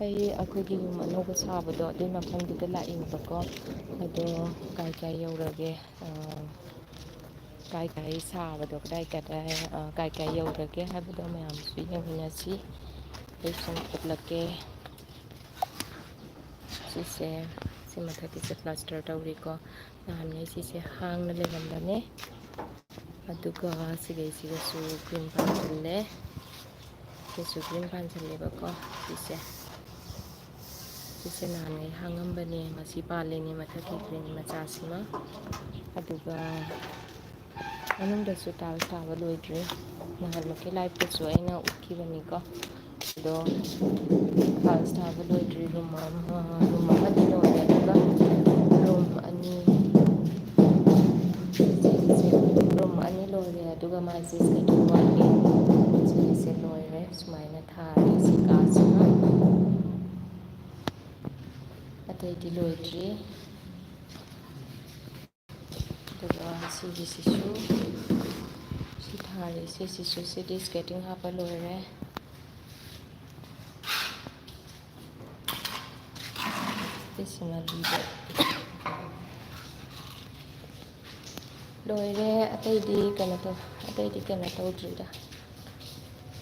ꯑꯩꯈꯣꯏꯒꯤ ꯌꯨꯝ ꯑꯅꯧꯕ ꯁꯥꯕꯗꯣ ꯑꯗꯨꯏ ꯃꯐꯝꯗꯨꯗ ꯂꯥꯛꯏꯕꯀꯣ ꯑꯗꯣ ꯀꯥꯏ ꯌꯧꯔꯒꯦ ꯀꯥꯏ ꯁꯥꯕꯗꯣ ꯀꯥꯏ ꯌꯧꯔꯒꯦ ꯍꯥꯏꯕꯗꯣ ꯃꯌꯥꯝꯁꯨ ꯌꯦꯡꯃꯤꯟꯅꯁꯤ ꯑꯩ ꯁꯨꯝ ꯎꯠꯂꯛꯀꯦ ꯁꯤꯁꯦ ꯁꯤ ꯃꯊꯛꯀꯤꯁꯦ ꯄ꯭ꯂꯥꯁꯇꯔ ꯇꯧꯔꯤꯀꯣ ꯅꯍꯥꯟꯉꯩ ꯁꯤꯁꯦ ꯍꯥꯡꯅ ꯂꯩꯔꯝꯕꯅꯦ ꯑꯗꯨꯒ ꯁꯤꯒꯩꯁꯤꯒꯁꯨ ꯒ꯭ꯔꯤꯟ ꯄꯥꯟꯁꯤꯜꯂꯦ ꯁꯤꯁꯨ ꯒ꯭ꯔꯤꯟ ꯄꯥꯟꯁꯤꯜꯂꯦꯕꯀꯣ ꯁꯤꯁꯦ ꯅꯍꯥꯟꯉꯩ ꯍꯥꯡꯉꯝꯕꯅꯦ ꯉꯁꯤ ꯄꯥꯜꯂꯤꯅꯦ ꯃꯊꯛꯀꯤ ꯒ꯭ꯔꯤꯟ ꯃꯆꯥꯁꯤꯃ ꯑꯗꯨꯒ ꯃꯅꯨꯡꯗꯁꯨ ꯇꯥꯏꯜꯁ ꯊꯥꯕ ꯂꯣꯏꯗ꯭ꯔꯤ ꯅꯍꯥꯟꯃꯨꯛꯀꯤ ꯂꯥꯏꯐꯇꯁꯨ ꯑꯩꯅ ꯎꯠꯈꯤꯕꯅꯤꯀꯣ ꯑꯗꯣ ꯇꯥꯏꯜꯁ ꯊꯥꯕ ꯂꯣꯏꯗ꯭ꯔꯤ ꯔꯨꯝ ꯑꯃꯗꯤ ꯂꯣꯏꯔꯦ ꯑꯗꯨꯒ ꯔꯨꯝ ꯑꯅꯤ ꯂꯣꯏꯔꯦ ꯑꯗꯨꯒ ꯃꯥꯏꯁꯦ ꯁꯦꯀꯦꯟ ꯋꯥꯠꯂꯤ ꯁꯤꯒꯤꯁꯦ ꯂꯣꯏꯔꯦ ꯁꯨꯃꯥꯏꯅ ꯊꯥꯔꯦ ꯁꯤ ꯀꯥꯁꯤꯃ ꯑꯇꯩꯗꯤ ꯂꯣꯏꯗ꯭ꯔꯤ ꯑꯗꯨꯒ ꯁꯤꯒꯤꯁꯤꯁꯨ ꯁꯤ ꯊꯥꯔꯤ ꯁꯤꯁꯤꯁꯨ ꯁꯤꯗꯤ ꯁ꯭ꯀꯦꯇꯤꯡ ꯍꯥꯞꯄ ꯂꯣꯏꯔꯦ ꯁꯤꯁꯤꯅ ꯂꯣꯏꯔꯦ ꯑꯇꯩꯗꯤ ꯀꯩꯅꯣ ꯇꯧꯗ꯭ꯔꯤꯗ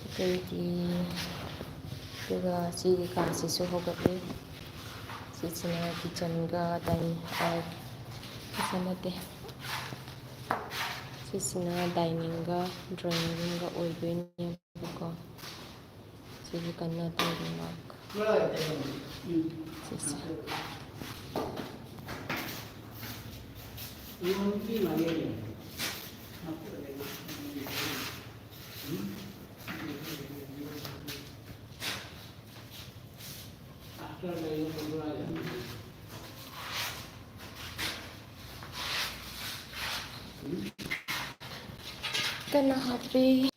ꯑꯇꯩꯗꯤ ꯑꯗꯨꯒ ꯁꯤꯒꯤ ꯀꯥꯁꯤꯁꯨ ꯍꯧꯒꯠꯂꯤ ꯁꯤꯁꯤꯅ ꯀꯤꯠꯆꯟꯒ ꯀꯤꯠꯆꯟ ꯅꯠꯇꯦ ꯁꯤꯁꯤꯅ ꯗꯥꯏꯅꯤꯡꯒ ꯗ꯭ꯔꯣꯌꯤꯡ ꯔꯨꯝꯒ ꯑꯣꯏꯗꯣꯏꯅꯦꯕꯀꯣ ꯁꯤꯁꯨ ꯀꯟꯅ ꯇꯧꯔꯤ ꯁꯤꯁꯦ ꯀꯟꯅ ꯍꯥꯞꯄꯤ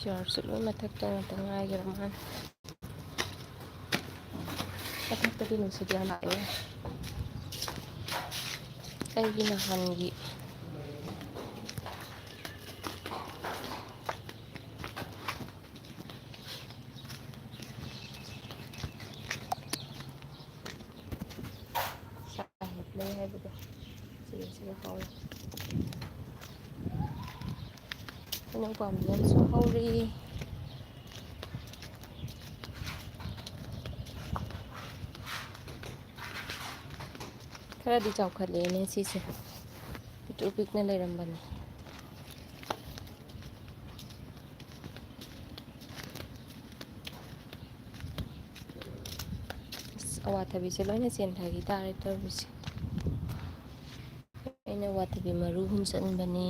ꯆꯤꯌꯥꯔꯁꯨ ꯂꯣꯏ ꯃꯊꯛꯇ ꯉꯥꯛꯇ ꯉꯥꯏꯈ꯭ꯔ ꯃꯥꯜꯂꯦ ꯃꯊꯛꯇꯗꯤ ꯅꯨꯡꯁꯤꯠ ꯌꯥꯝ ꯂꯥꯛꯑꯦ ꯑꯩꯒꯤ ꯅꯍꯥꯟꯒꯤ ꯂꯩ ꯍꯥꯏꯕꯗꯣ ꯁꯤꯒ ꯍꯧꯔꯦ ꯍꯩꯅꯧ ꯄꯥꯝꯕꯤ ꯑꯃꯁꯨ ꯍꯧꯔꯤ ꯈꯔꯗꯤ ꯆꯥꯎꯈꯠꯂꯦꯅꯦ ꯁꯤꯁꯦ ꯄꯤꯛꯇ꯭ꯔꯨ ꯄꯤꯛꯅ ꯂꯩꯔꯝꯕꯅꯤ ꯑꯋꯥꯊꯕꯤꯁꯦ ꯂꯣꯏꯅ ꯆꯦꯟꯊꯈꯤ ꯇꯥꯔꯦ ꯇꯧꯔꯤꯁꯦ ꯑꯩꯅ ꯑꯋꯥꯊꯕꯤ ꯃꯔꯨ ꯍꯨꯟꯖꯤꯟꯕꯅꯦ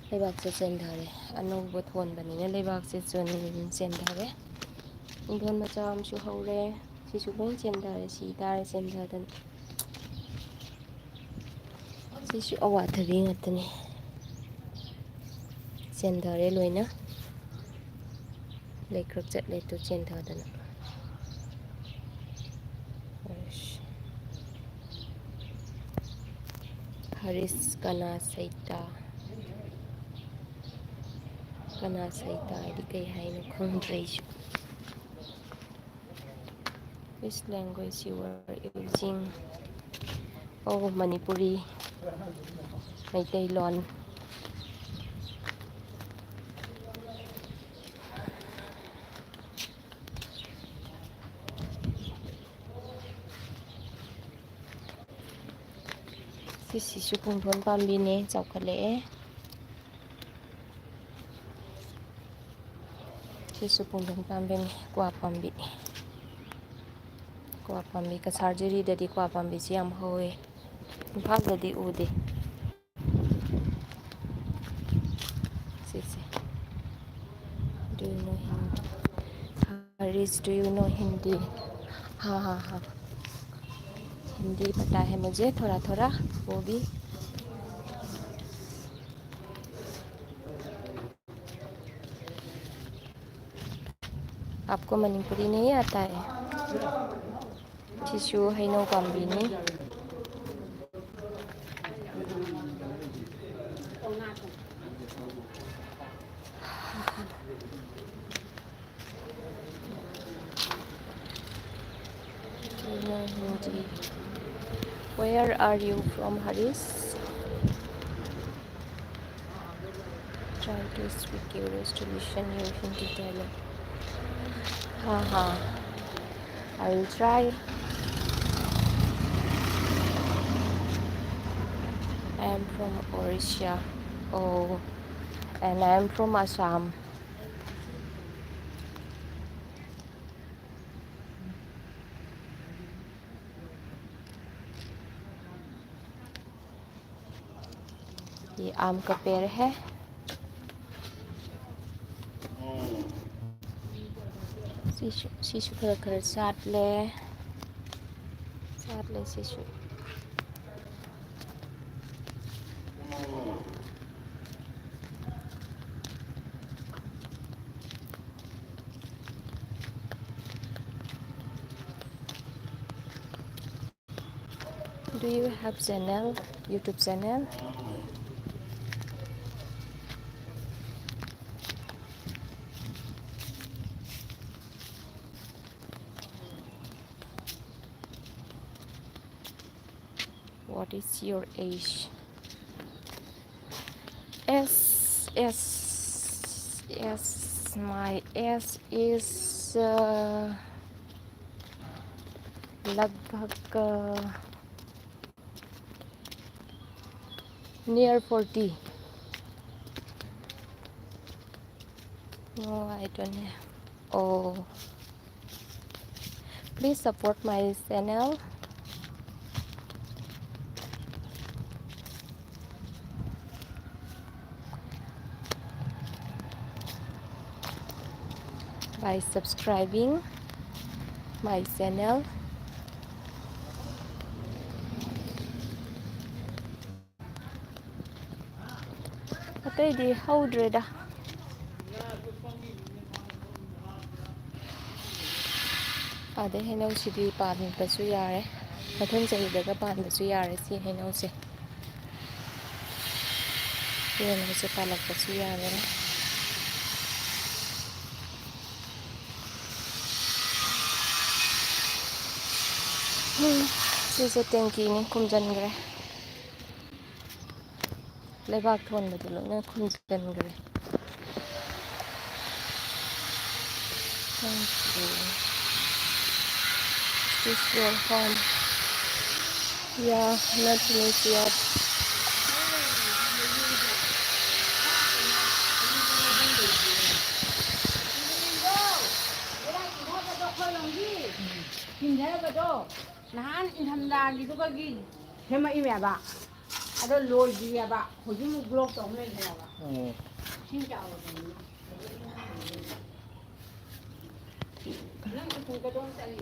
ꯂꯩꯕꯥꯛꯁꯦ ꯆꯦꯟꯊꯔꯦ ꯑꯅꯧꯕ ꯊꯣꯟꯕꯅꯤꯅ ꯂꯩꯕꯥꯛꯁꯦ ꯆꯦꯟꯊꯔꯦ ꯏꯪꯈꯣꯜ ꯃꯆꯥ ꯑꯃꯁꯨ ꯍꯧꯔꯦ ꯁꯤꯁꯨ ꯂꯣꯏ ꯆꯦꯟꯊꯔꯦ ꯁꯤ ꯇꯥꯔꯦ ꯆꯦꯟꯊꯗꯅ ꯁꯤꯁꯨ ꯑꯋꯥꯊꯕꯤ ꯉꯥꯛꯇꯅꯤ ꯆꯦꯟꯊꯔꯦ ꯂꯣꯏꯅ ꯂꯩꯀ꯭ꯔꯛ ꯆꯠꯂꯦ ꯇꯨ ꯆꯦꯟꯊꯗꯅ ꯍꯔꯤꯁ ꯀꯅꯥꯁꯩꯇꯥ ꯍꯥꯏꯗꯤ ꯀꯩ ꯍꯥꯏꯅꯣ ꯈꯪꯗ꯭ꯔꯦ ꯑꯩꯁꯨ which language you are using Manipuri Meiteilon ꯁꯤꯁꯤꯁꯨ ꯄꯨꯡꯗꯣꯟ ꯄꯥꯝꯕꯤꯅꯦ ꯆꯥꯎꯈꯠꯂꯛꯑꯦ ꯁꯤꯁꯨ ꯄꯨꯡꯗꯣꯟ ꯄꯥꯝꯕꯤꯅꯤ ꯀ꯭ꯋꯥ ꯄꯥꯝꯕꯤ ꯀ꯭ꯋꯥ ꯄꯥꯝꯕꯤ ꯀꯁꯥꯔ ꯖꯤꯔꯤꯗꯗꯤ ꯀ꯭ꯋꯥ ꯄꯥꯝꯕꯤꯁꯤ ꯌꯥꯝ ꯍꯧꯋꯦ ꯏꯝꯐꯥꯜꯗꯗꯤ ꯎꯗꯦ ꯁꯤꯁꯦ ꯍꯔꯤꯁ ꯗꯨ ꯌꯨ ꯅꯣ ꯍꯤꯟꯗꯤ हाँ हाँ हाँ, हिंदी पता है मुझे थोड़ा थोड़ा, वो भी। आपको मणिपुरी नहीं आता है? सिसु हैनो पाम्बिनी। Hindi. Where are you from, Haris? Try to speak curious to listen your Hindi dialogue. हाँ हाँ, I will try. I am from Orissa. Oh, and I am from Assam. ये आम का पेड़ है। शिशु खर खर साथ ले शिशु। Do you have channel, YouTube channel? What is your age? My age is लगभग near 40. No, I don't have. Oh, please support my channel. By subscribing my channel. ꯑꯇꯩꯗꯤ ꯍꯧꯗ꯭ꯔꯦꯗ꯫ ꯑꯗꯩ ꯍꯩꯅꯧꯁꯤꯗꯤ ꯄꯥꯟꯕꯁꯨ ꯌꯥꯔꯦ, ꯃꯊꯪ ꯆꯍꯤꯗꯒ ꯄꯥꯟꯕꯁꯨ ꯌꯥꯔꯦ ꯁꯤ ꯍꯩꯅꯧꯁꯦ꯫ ꯌꯣꯟꯕꯁꯦ ꯄꯥꯜꯂꯛꯄꯁꯨ ꯌꯥꯔꯦ꯫ ꯁꯤꯁꯦ ꯇꯦꯡꯀꯤꯅꯤ, ꯈꯨꯝꯖꯤꯟꯈ꯭ꯔꯦ꯫ ꯂꯩꯕꯥꯛ ꯊꯣꯟꯕꯗꯨ ꯂꯣꯏꯅ ꯈꯨꯝꯖꯤꯟꯈ꯭ꯔꯦ꯫ Thank you. Is this your home? Yeah, not finished yet. 나한 인삼다기도가기 해마 이메봐. 아도 로지야봐. 호주무 블록 동네 해봐. 진짜 어려워. 그냥 그거 좀 살리.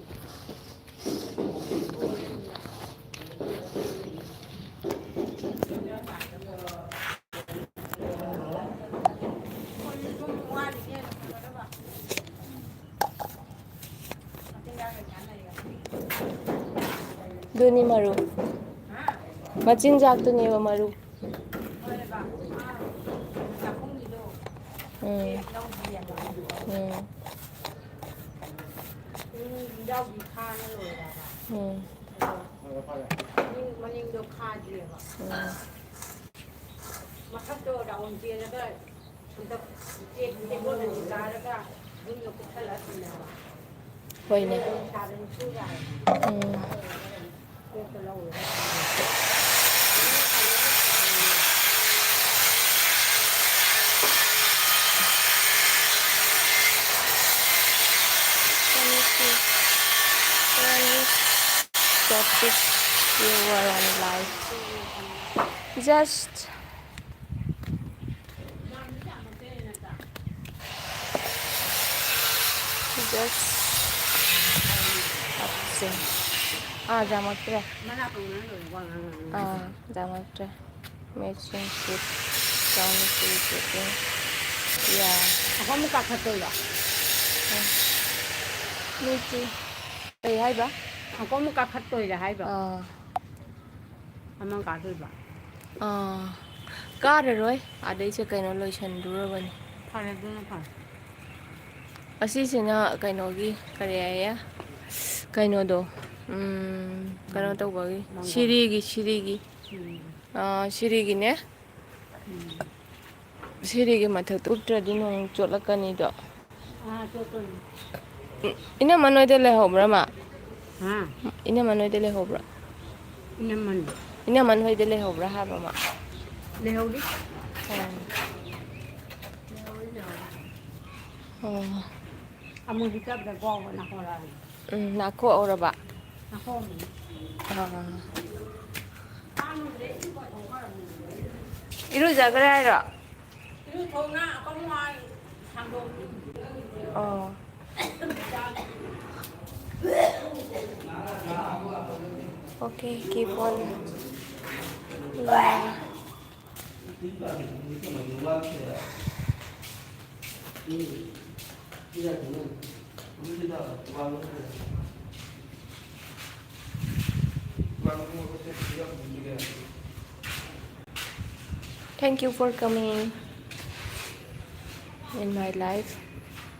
두니 마루. 마친작두니와 마루. 머닝도 카지요. 막학도 나온 뒤에다가 이제 거는 나라가 눈이 없고 탈랐습니다. 보이네. 다른 수가. 그래서 나오요. Stop it. You were on live. Just say ꯖꯥꯃꯛꯇ꯭ꯔꯦ Mana pengen lo wang. ꯖꯥꯃꯛꯇ꯭ꯔꯦ matching sheet geometry shaping yeah Ako mo kakatoy ba? ꯃꯤꯁꯤ ꯀꯩ ꯍꯥꯏꯕ Ako mo kakatoy da hay ba? ꯑꯥ Amang katoy ba? ꯀꯥꯔꯔꯣꯏ ꯑꯗꯩꯁꯦ ꯀꯩꯅꯣ ꯂꯣꯏꯁꯟꯗꯨꯔꯕꯅꯤ Fare dun pa. ꯑꯁꯤꯁꯤꯅ ꯀꯩꯅꯣꯒꯤ ꯀꯔꯤ ꯍꯥꯏꯌꯦ ꯀꯩꯅꯣꯗꯣ ꯀꯩꯅꯣ ꯇꯧꯕꯒꯤ Mangga. ꯁꯤꯔꯤꯒꯤ ꯁꯤꯔꯤꯒꯤꯅꯦ ꯁꯤꯔꯤꯒꯤ ꯃꯊꯛꯇ ꯎꯞꯇ꯭ꯔꯗꯤ ꯅꯣꯡ ꯆꯣꯠꯂꯛꯀꯅꯤꯗꯣ Toto. ꯏꯅꯝꯃ ꯅꯣꯏꯗ ꯂꯩꯍꯧꯕ꯭ꯔꯥ ꯃꯥ Ha? ꯏꯅꯝꯃ ꯅꯣꯏꯗ ꯂꯩꯍꯧꯕ꯭ꯔꯥ Inaman. ꯏꯅꯝꯃꯟ ꯍꯣꯏꯗ ꯂꯩꯍꯧꯕ꯭ꯔꯥ ꯍꯥꯏꯕ ꯑꯃ Lehawli. ꯑꯣ Among hitap da go na hora. ꯅꯥꯈꯣꯛꯍꯧꯔꯕ Ako mo. ꯏꯔꯨꯖꯈ꯭ꯔꯦ ꯍꯥꯏꯔꯣ Ilu thona ako mo ay sangdong. ꯑꯣ Okay, keep on. Yeah. Thank you for coming in my life.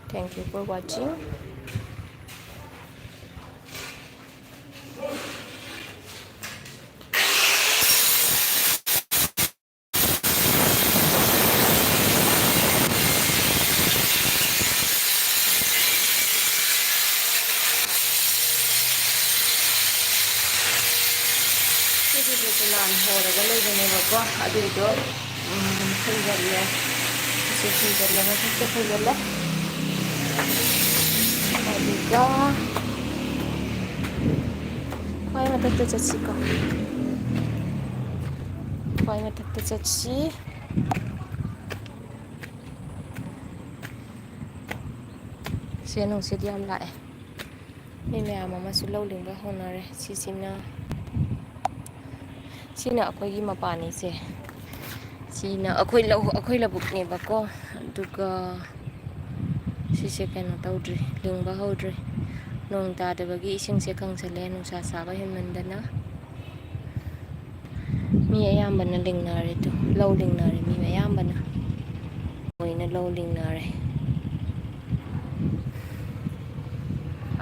Thank you for watching. ꯂꯥꯟ ꯍꯣꯔꯒ ꯂꯩꯕꯅꯦꯕꯀꯣ ꯑꯗꯨꯏꯗꯣ ꯐꯨꯟꯖꯜꯂꯦ ꯁꯤ ꯐꯨꯟꯖꯜꯂꯦ ꯃꯊꯛꯇ ꯐꯨꯟꯖꯜꯂꯦ ꯑꯗꯨꯒ ꯈ꯭ꯋꯥꯏ ꯃꯊꯛꯇ ꯆꯠꯁꯤꯀꯣ ꯈ꯭ꯋꯥꯏ ꯃꯊꯛꯇ ꯆꯠꯁꯤ ꯁꯦ ꯅꯨꯡꯁꯤꯠ ꯌꯥꯝ ꯂꯥꯛꯑꯦ ꯃꯤ ꯃꯌꯥꯝ ꯑꯃꯁꯨ ꯂꯧ ꯂꯤꯡꯕ ꯍꯧꯅꯔꯦ ꯁꯤꯅ ꯑꯩꯈꯣꯏꯒꯤ ꯃꯄꯥꯟꯅꯤꯁꯦ ꯁꯤꯅ ꯑꯩꯈꯣꯏ ꯂꯧꯕꯨꯛꯅꯦꯕꯀꯣ ꯑꯗꯨꯒ ꯁꯤꯁꯦ ꯀꯩꯅꯣ ꯇꯧꯗ꯭ꯔꯤ ꯂꯤꯡꯕ ꯍꯧꯗ꯭ꯔꯤ ꯅꯣꯡ ꯇꯥꯗꯕꯒꯤ ꯏꯁꯤꯡꯁꯦ ꯀꯪꯁꯤꯜꯂꯦ ꯅꯨꯡꯁꯥ ꯁꯥꯕ ꯍꯦꯟꯃꯟꯗꯅ ꯃꯤ ꯑꯌꯥꯝꯕꯅ ꯂꯤꯡꯅꯔꯦ ꯂꯧ ꯂꯤꯡꯅꯔꯦ ꯃꯤ ꯑꯌꯥꯝꯕꯅ ꯂꯣꯏꯅ ꯂꯧ ꯂꯤꯡꯅꯔꯦ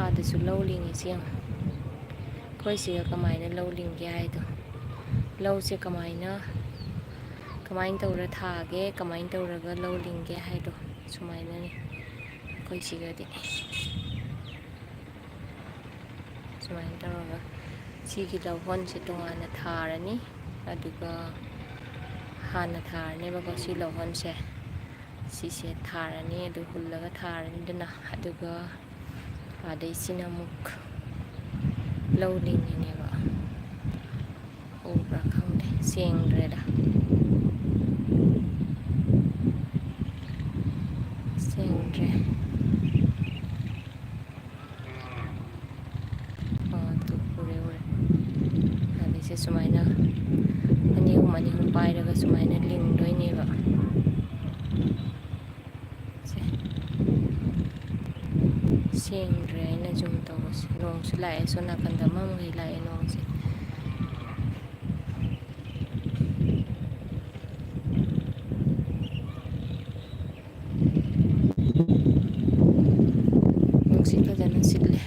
ꯑꯥꯗꯁꯨ ꯂꯧ ꯂꯤꯡꯉꯤꯁꯤ ꯌꯦꯡꯉꯨ ꯑꯩꯈꯣꯏ ꯁꯤꯒ ꯀꯃꯥꯏꯅ ꯂꯧ ꯂꯤꯡꯒꯦ ꯍꯥꯏꯗꯣ ꯂꯧꯁꯦ ꯀꯃꯥꯏꯅ ꯇꯧꯔ ꯊꯥꯒꯦ ꯀꯃꯥꯏꯅ ꯇꯧꯔꯒ ꯂꯧ ꯂꯤꯡꯒꯦ ꯍꯥꯏꯗꯣ ꯁꯨꯃꯥꯏꯅꯅꯤ ꯑꯩꯈꯣꯏ ꯁꯤꯒꯗꯤ ꯁꯨꯃꯥꯏꯅ ꯇꯧꯔꯒ ꯁꯤꯒꯤ ꯂꯧꯍꯣꯟꯁꯦ ꯇꯣꯉꯥꯟꯅ ꯊꯥꯔꯅꯤ ꯑꯗꯨꯒ ꯍꯥꯟꯅ ꯊꯥꯔꯅꯦꯕꯀꯣ ꯁꯤ ꯂꯧꯍꯣꯟꯁꯦ ꯁꯤꯁꯦ ꯊꯥꯔꯅꯤ ꯑꯗꯨ ꯍꯨꯜꯂꯒ ꯊꯥꯔꯅꯤꯗꯅ ꯑꯗꯨꯒ ꯑꯗꯩꯁꯤꯅ ꯑꯃꯨꯛ ꯂꯧ ꯂꯤꯡꯉꯤꯅꯦꯕ ꯎꯕ꯭ꯔꯥ ꯈꯪꯗꯦ ꯁꯦꯡꯗ꯭ꯔꯦꯗ ꯁꯦꯡꯗ꯭ꯔꯦ ꯎꯔꯦ ꯑꯗꯩꯁꯦ ꯁꯨꯃꯥꯏꯅ ꯑꯅꯤ ꯑꯍꯨꯝ ꯄꯥꯏꯔꯒ ꯁꯨꯃꯥꯏꯅ ꯂꯤꯡꯗꯣꯏꯅꯦꯕ ꯁꯦꯡꯗ꯭ꯔꯦ ꯑꯩꯅ ꯖꯨꯝ ꯇꯧꯕꯁꯦ ꯅꯣꯡꯁꯨ ꯂꯥꯛꯑꯦ ꯁꯣꯝ ꯅꯥꯀꯟꯗ ꯑꯃꯃꯨꯛ ꯂꯥꯛꯑꯦ ꯅꯣꯡꯁꯦ ꯅꯨꯡꯁꯤꯠ ꯐꯖꯅ ꯁꯤꯠꯂꯦ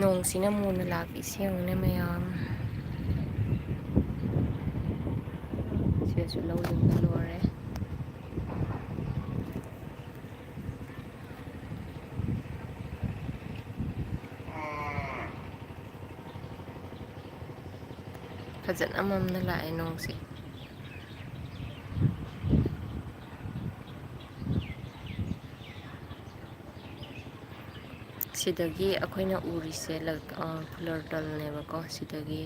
ꯅꯣꯡꯁꯤꯅ ꯃꯨꯅ ꯂꯥꯛꯏꯁꯦ ꯌꯦꯡꯉꯨꯅꯦ ꯃꯌꯥꯝ ꯁꯤꯗꯁꯨ ꯂꯧ ꯂꯤꯡꯕ ꯂꯣꯏꯔꯦ ꯐꯖꯅ ꯃꯝꯅ ꯂꯥꯛꯑꯦ ꯅꯣꯡꯁꯦ ꯁꯤꯗꯒꯤ ꯑꯩꯈꯣꯏꯅ ꯎꯔꯤꯁꯦ ꯐꯨꯂꯔꯇꯜꯅꯦꯕꯀꯣ ꯁꯤꯗꯒꯤ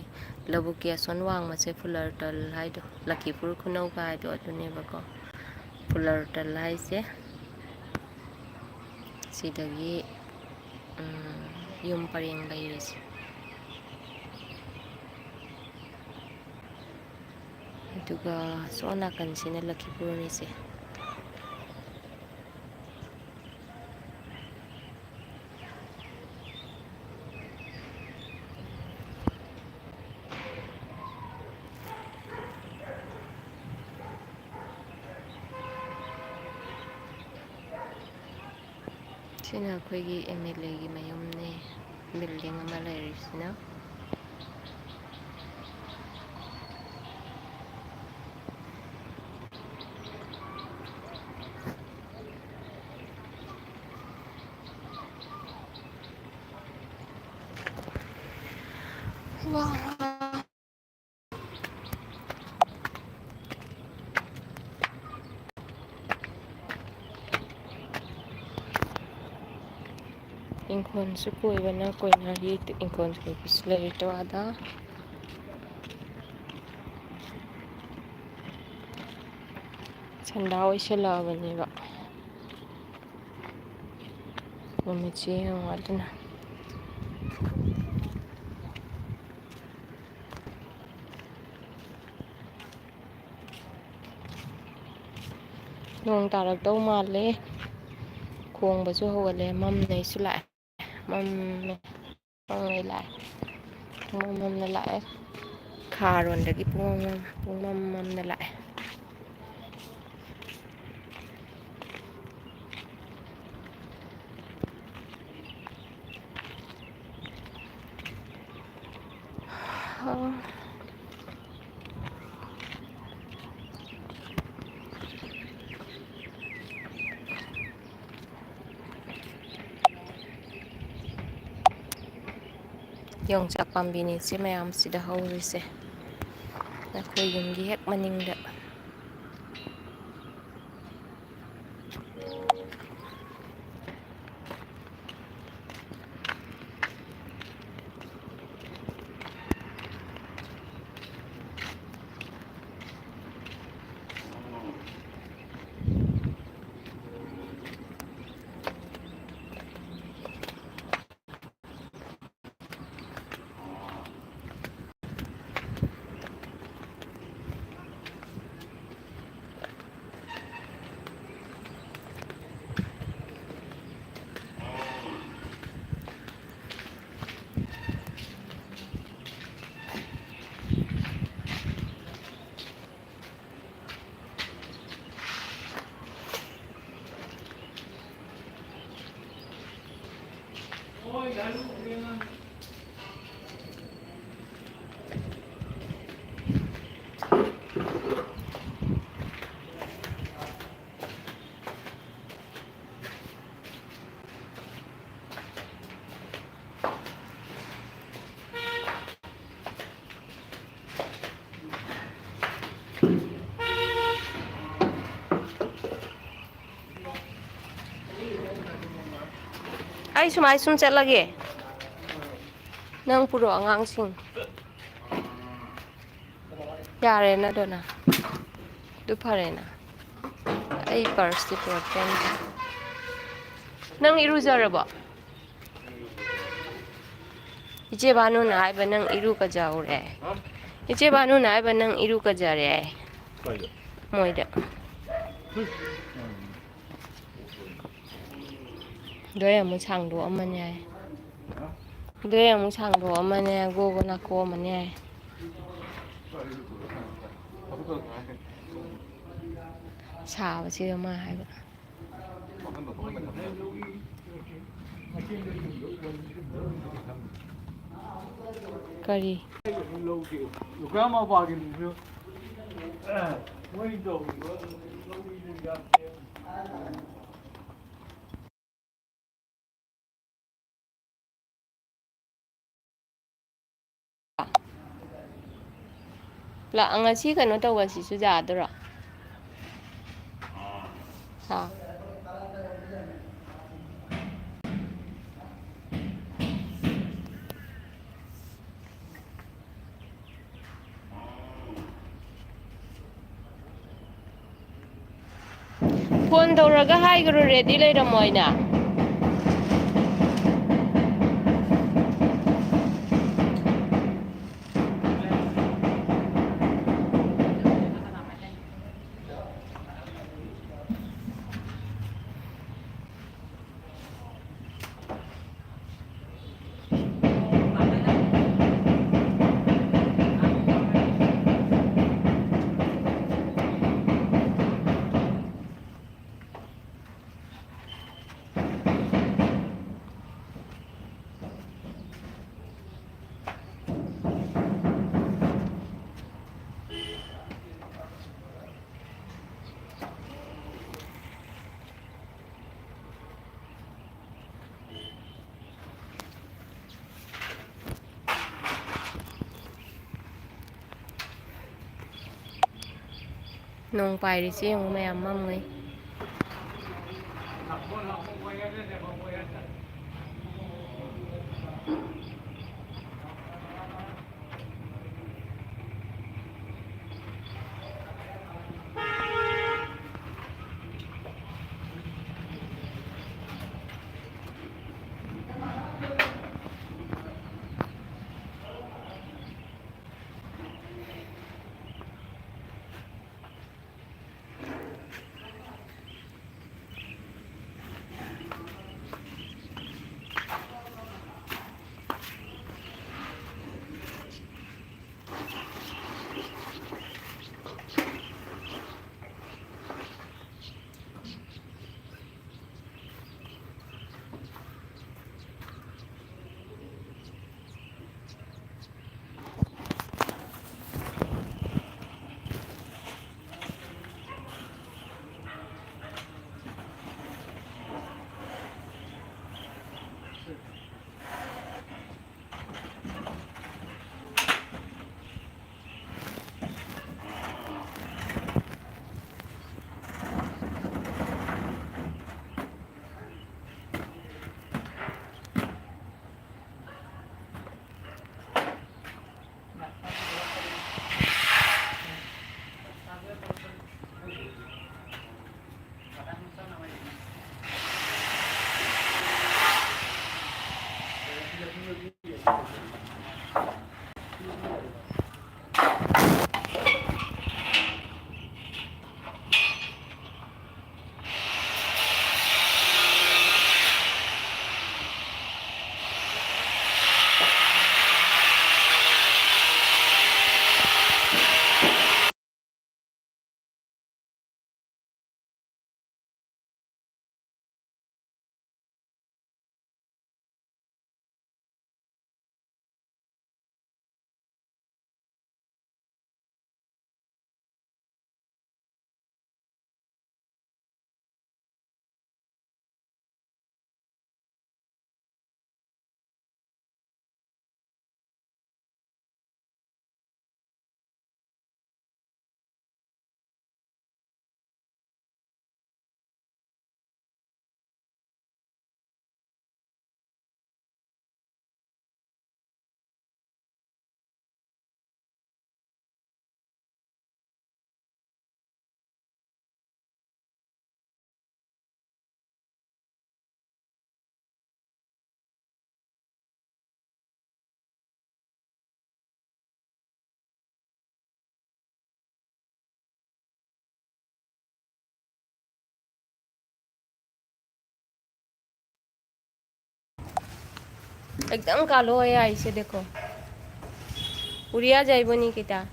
ꯂꯧꯕꯨꯛꯀꯤ ꯑꯁꯣꯟ ꯋꯥꯡꯃꯁꯦ ꯐꯨꯂꯔꯇꯜ ꯍꯥꯏꯗꯣ ꯂꯛꯈꯤꯄꯨꯔ ꯈꯨꯅꯧꯒ ꯍꯥꯏꯗꯣ ꯑꯗꯨꯅꯦꯕꯀꯣ ꯐꯨꯂꯔꯇꯜ ꯍꯥꯏꯁꯦ ꯁꯤꯗꯒꯤ ꯌꯨꯝ ꯄꯔꯦꯡ ꯂꯩꯔꯤꯁꯦ ꯑꯗꯨꯒ ꯁꯣꯝ ꯅꯥꯀꯟꯁꯤꯅ ꯂꯛꯈꯤꯄꯨꯔꯅꯤꯁꯦ ꯁꯤꯅ ꯑꯩꯈꯣꯏꯒꯤ ꯑꯦꯝ ꯑꯦꯜ ꯑꯦꯒꯤ ꯃꯌꯨꯝꯅꯦ ꯕꯤꯜꯗꯤꯡ ꯑꯃ ꯂꯩꯔꯤꯁꯤꯅ ꯋꯥ ꯏꯪꯈꯣꯜꯁꯨ ꯀꯣꯏꯕꯅ ꯀꯣꯏꯅꯔꯤ ꯏꯪꯈꯣꯜ ꯀꯣꯏꯕꯁꯨ ꯂꯩꯔꯤꯇꯣ ꯑꯗ ꯁꯟꯗꯥ ꯑꯣꯏꯁꯜꯂꯛꯑꯕꯅꯦꯕ ꯅꯨꯃꯤꯠꯁꯦ ꯌꯦꯡꯉꯣ ꯑꯗꯨꯅ ꯅꯣꯡ ꯇꯥꯔꯛꯇꯧ ꯃꯥꯜꯂꯦ ꯈꯣꯡꯕꯁꯨ ꯍꯧꯒꯠꯂꯦ ꯃꯝꯅꯩꯁꯨ ꯂꯥꯛꯑꯦ ꯃꯝꯃꯦ ꯃꯝꯃꯦ ꯂꯥꯛꯑꯦ ꯄꯨꯡꯃꯝ ꯃꯝꯅ ꯂꯥꯛꯑꯦ ꯈꯥꯔꯣꯟꯗꯒꯤ ꯄꯨꯡꯃꯝ ꯃꯝꯅ ꯂꯥꯛꯑꯦ ꯌꯣꯡꯆꯥꯛ ꯄꯥꯝꯕꯤꯅꯤ ꯁꯤ ꯃꯌꯥꯝꯁꯤꯗ ꯍꯧꯔꯤꯁꯦ ꯑꯩꯈꯣꯏ ꯌꯨꯝꯒꯤ ꯍꯦꯛ ꯃꯅꯤꯡꯗ ꯑꯩ ꯁꯨꯃꯥꯏ ꯁꯨꯝ ꯆꯠꯂꯒꯦ ꯅꯪ ꯄꯨꯔꯛꯑꯣ ꯑꯉꯥꯡꯁꯤꯡ ꯌꯥꯔꯦꯅ ꯗꯣꯅ ꯑꯗꯨ ꯐꯔꯦꯅ ꯑꯩ ꯄꯔꯁꯇꯤ ꯄꯨꯔꯛꯇꯦ ꯅꯪ ꯏꯔꯨꯖꯔꯕꯣ ꯏꯆꯦ ꯕꯥꯅꯨꯅ ꯍꯥꯏꯕ ꯅꯪ ꯏꯔꯨꯀꯖꯍꯧꯔꯦ ꯏꯆꯦ ꯕꯥꯅꯨꯅ ꯍꯥꯏꯕ ꯅꯪ ꯏꯔꯨꯀꯖꯔꯦ ꯃꯣꯏꯗ ꯑꯗꯩ ꯑꯃꯨꯛ ꯁꯥꯡꯗꯣꯛꯑꯝꯃꯅꯤ ꯍꯥꯏ ꯑꯗꯩ ꯑꯃꯨꯛ ꯁꯥꯡꯗꯣꯛꯑꯝꯃꯅꯤ ꯒꯣꯒꯣ ꯅꯥꯀꯣꯛꯑꯝꯃꯅꯤ ꯍꯥꯏ ꯁꯥꯕꯁꯤꯒ ꯃꯥ ꯍꯥꯏꯕ ꯀꯔꯤ ꯂꯨꯀ꯭ꯔꯥ ꯃꯄꯥꯒꯤꯗꯨꯁꯨ ꯃꯣꯏ ꯇꯧꯔꯤꯕ ꯉꯁꯤ ꯀꯩꯅꯣ ꯇꯧꯕꯁꯤꯁꯨ ꯌꯥꯗꯣꯏꯔꯣ ꯍꯥ ꯐꯣꯟ ꯇꯧꯔꯒ ꯍꯥꯏꯈ꯭ꯔꯣ ꯔꯦꯗꯤ ꯂꯩꯔꯝꯃꯣꯏꯅ ꯅꯣꯡ ꯄꯥꯏꯔꯤꯁꯦ ꯌꯦꯡꯉꯨ ꯃꯌꯥꯝ ꯃꯝꯉꯩ एकदम कालो है ऐसे देखो उड़िया जाइबो नहीं किता